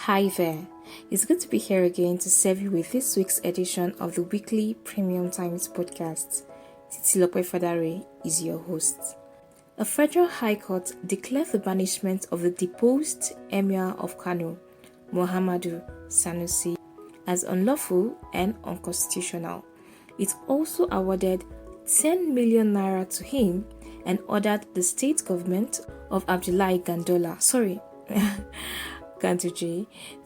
Hi there, it's good to be here again to serve you with this week's edition of the weekly Premium Times podcast. Titilope Fadare is your host. A federal high court declared the banishment of the deposed Emir of Kano, Muhammadu Sanusi, as unlawful and unconstitutional. It also awarded 10 million naira to him and ordered the state government of Abdullahi Ganduje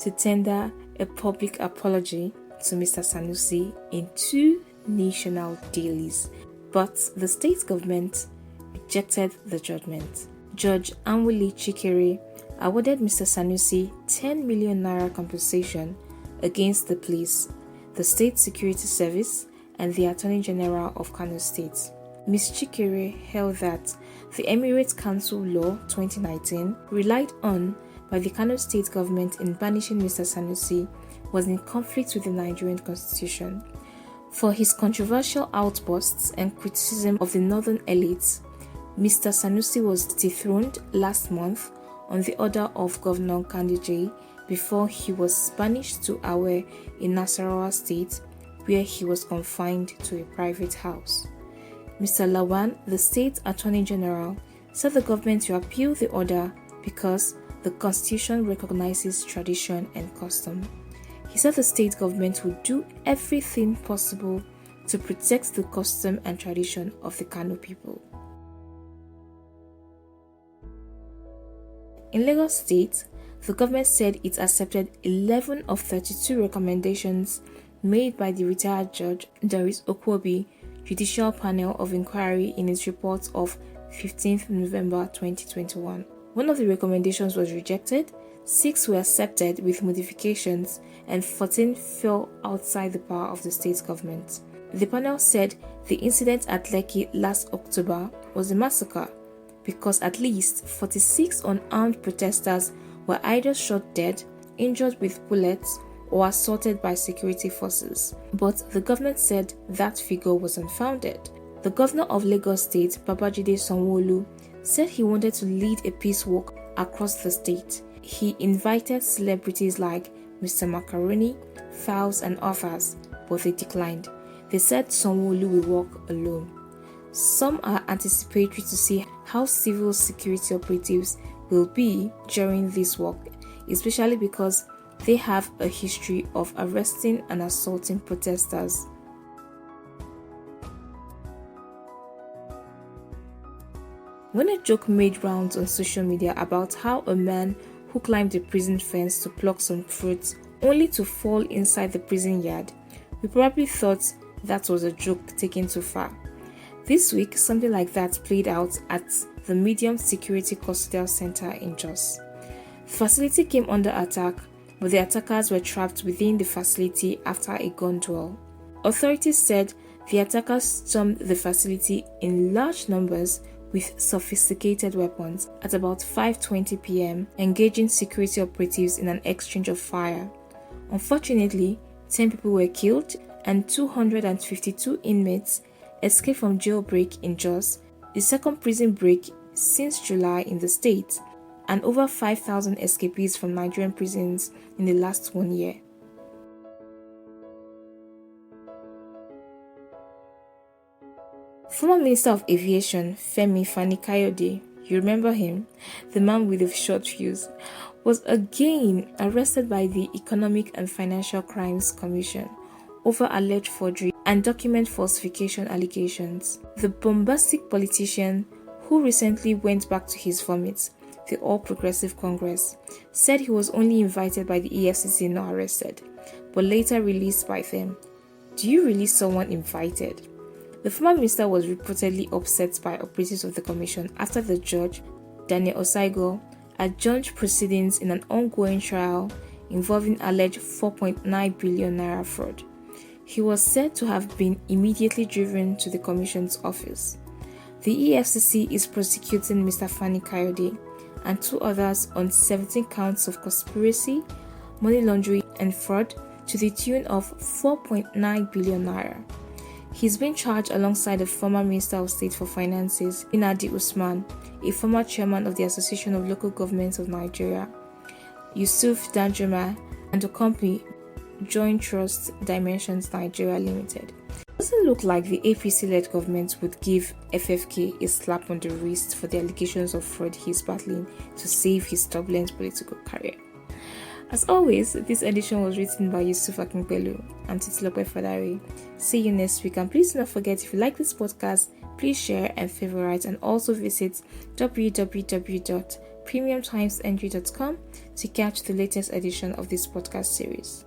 to tender a public apology to Mr. Sanusi in 2 national dailies, but the state government rejected the judgment. Judge Anwuli Chikere awarded Mr. Sanusi 10 million naira compensation against the police, the State Security Service, and the Attorney General of Kano State. Ms. Chikere held that the Emirate Council Law 2019 relied on by the Kano State government in banishing Mr. Sanusi was in conflict with the Nigerian constitution. For his controversial outbursts and criticism of the northern elites, Mr. Sanusi was dethroned last month on the order of Governor Ganduje before he was banished to Awe in Nasarawa State, where he was confined to a private house. Mr. Lawan, the state attorney general, said the government to appeal the order because the constitution recognizes tradition and custom. He said the state government would do everything possible to protect the custom and tradition of the Kano people. In Lagos State, the government said it accepted 11 of 32 recommendations made by the retired judge Doris Okwobi Judicial Panel of Inquiry in its report of 15th November 2021. One of the recommendations was rejected, 6 were accepted with modifications, and 14 fell outside the power of the state government. The panel said the incident at Lekki last October was a massacre because at least 46 unarmed protesters were either shot dead, injured with bullets, or assaulted by security forces. But the government said that figure was unfounded. The governor of Lagos State, Babajide Sanwo-Olu, said he wanted to lead a peace walk across the state. He invited celebrities like Mr. Macaroni, Fowles, and others, but they declined. They said Sanwo-Olu will walk alone. Some are anticipatory to see how civil security operatives will be during this walk, especially because they have a history of arresting and assaulting protesters. When a joke made rounds on social media about how a man who climbed a prison fence to pluck some fruits only to fall inside the prison yard, we probably thought that was a joke taken too far. This week, something like that played out at the Medium Security Custodial Center in Jos. The facility came under attack, but the attackers were trapped within the facility after a gun duel. Authorities said the attackers stormed the facility in large numbers with sophisticated weapons at about 5:20 p.m., engaging security operatives in an exchange of fire. Unfortunately, 10 people were killed and 252 inmates escaped from jailbreak in Jos, the second prison break since July in the state, and over 5,000 escapees from Nigerian prisons in the last 1 year. Former Minister of Aviation Femi Fani-Kayode, you remember him, the man with the short fuse, was again arrested by the Economic and Financial Crimes Commission over alleged forgery and document falsification allegations. The bombastic politician, who recently went back to his vomit, the All Progressive Congress, said he was only invited by the EFCC, not arrested, but later released by them. Do you release someone invited? The former minister was reportedly upset by operatives of the commission after the judge, Daniel Osaigo, adjourned proceedings in an ongoing trial involving alleged 4.9 billion naira fraud. He was said to have been immediately driven to the commission's office. The EFCC is prosecuting Mr. Fani-Kayode and 2 others on 17 counts of conspiracy, money laundering, and fraud to the tune of 4.9 billion naira. He's been charged alongside the former Minister of State for Finances, Inadi Usman, a former chairman of the Association of Local Governments of Nigeria, Yusuf Danjuma, and the company Joint Trust Dimensions Nigeria Limited. It doesn't look like the APC-led government would give FFK a slap on the wrist for the allegations of fraud he's battling to save his turbulent political career. As always, this edition was written by Yusuf Akinpelu and Titilope Fadari. See you next week, and please do not forget, if you like this podcast, please share and favorite, and also visit www.premiumtimesng.com to catch the latest edition of this podcast series.